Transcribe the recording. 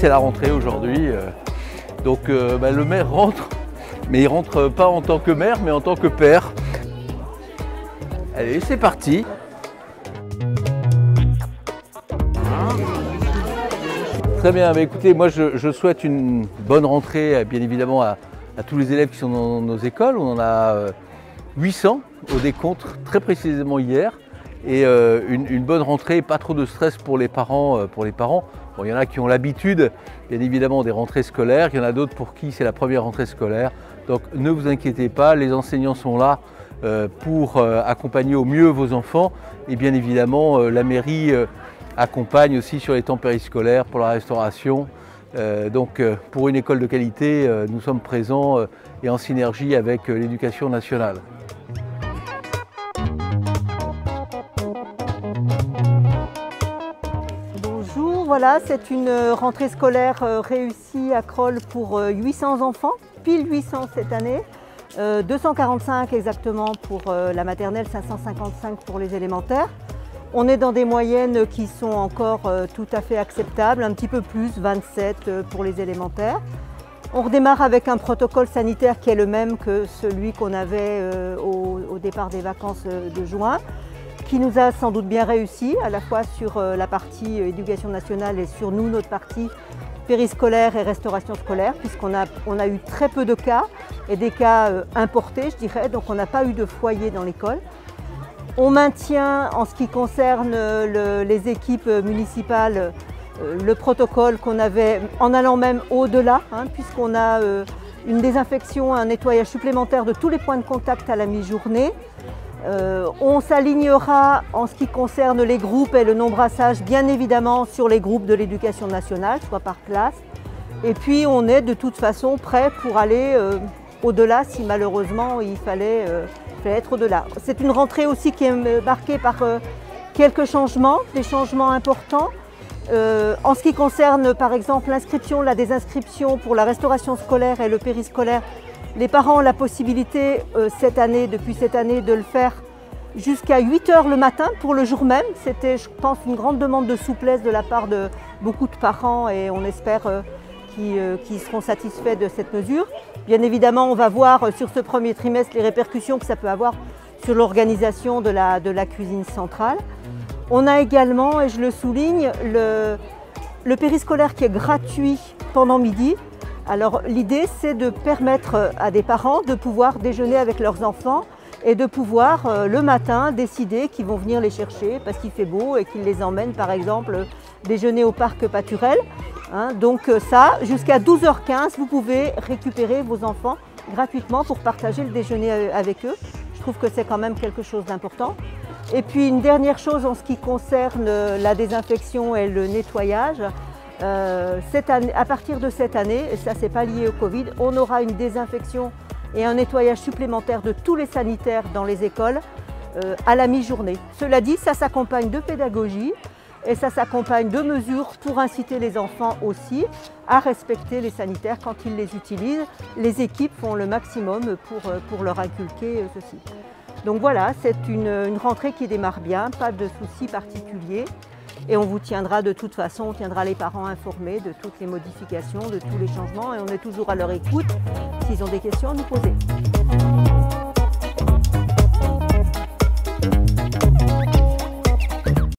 c'est la rentrée aujourd'hui. Donc le maire rentre, mais il rentre pas en tant que maire, mais en tant que père. Allez, c'est parti. Très bien, écoutez, moi je souhaite une bonne rentrée bien évidemment à tous les élèves qui sont dans nos écoles. On en a 800 au décompte très précisément hier. Et une bonne rentrée, pas trop de stress pour les parents. Bon, il y en a qui ont l'habitude, bien évidemment, des rentrées scolaires. Il y en a d'autres pour qui c'est la première rentrée scolaire. Donc ne vous inquiétez pas, les enseignants sont là pour accompagner au mieux vos enfants. Et bien évidemment, la mairie accompagne aussi sur les temps périscolaires pour la restauration. Donc pour une école de qualité, nous sommes présents et en synergie avec l'éducation nationale. Bonjour, voilà, c'est une rentrée scolaire réussie à Crolles pour 800 enfants, pile 800 cette année, 245 exactement pour la maternelle, 555 pour les élémentaires. On est dans des moyennes qui sont encore tout à fait acceptables, un petit peu plus, 27 pour les élémentaires. On redémarre avec un protocole sanitaire qui est le même que celui qu'on avait au départ des vacances de juin, qui nous a sans doute bien réussi, à la fois sur la partie éducation nationale et sur nous, notre partie périscolaire et restauration scolaire, puisqu'on a eu très peu de cas, et des cas importés, je dirais, donc on n'a pas eu de foyer dans l'école. On maintient, en ce qui concerne les équipes municipales, le protocole qu'on avait, en allant même au-delà, puisqu'on a une désinfection, un nettoyage supplémentaire de tous les points de contact à la mi-journée. On s'alignera en ce qui concerne les groupes et le non-brassage, bien évidemment sur les groupes de l'éducation nationale, soit par classe. Et puis on est de toute façon prêt pour aller au-delà si malheureusement il fallait être au-delà. C'est une rentrée aussi qui est marquée par quelques changements, des changements importants. En ce qui concerne par exemple l'inscription, la désinscription pour la restauration scolaire et le périscolaire, les parents ont la possibilité depuis cette année de le faire jusqu'à 8 h le matin pour le jour même. C'était, je pense, une grande demande de souplesse de la part de beaucoup de parents et on espère qu'ils seront satisfaits de cette mesure. Bien évidemment, on va voir sur ce premier trimestre les répercussions que ça peut avoir sur l'organisation de la cuisine centrale. On a également, et je le souligne, le périscolaire qui est gratuit pendant midi. Alors l'idée, c'est de permettre à des parents de pouvoir déjeuner avec leurs enfants et de pouvoir le matin décider qu'ils vont venir les chercher parce qu'il fait beau et qu'ils les emmènent par exemple déjeuner au parc Paturel. Donc ça, jusqu'à 12 h 15, vous pouvez récupérer vos enfants gratuitement pour partager le déjeuner avec eux. Je trouve que c'est quand même quelque chose d'important. Et puis une dernière chose en ce qui concerne la désinfection et le nettoyage. À partir de cette année, et ça c'est pas lié au Covid, on aura une désinfection et un nettoyage supplémentaire de tous les sanitaires dans les écoles à la mi-journée. Cela dit, ça s'accompagne de pédagogie et ça s'accompagne de mesures pour inciter les enfants aussi à respecter les sanitaires quand ils les utilisent. Les équipes font le maximum pour leur inculquer ceci. Donc voilà, c'est une rentrée qui démarre bien, pas de soucis particuliers. Et on vous tiendra de toute façon, on tiendra les parents informés de toutes les modifications, de tous les changements et on est toujours à leur écoute s'ils ont des questions à nous poser.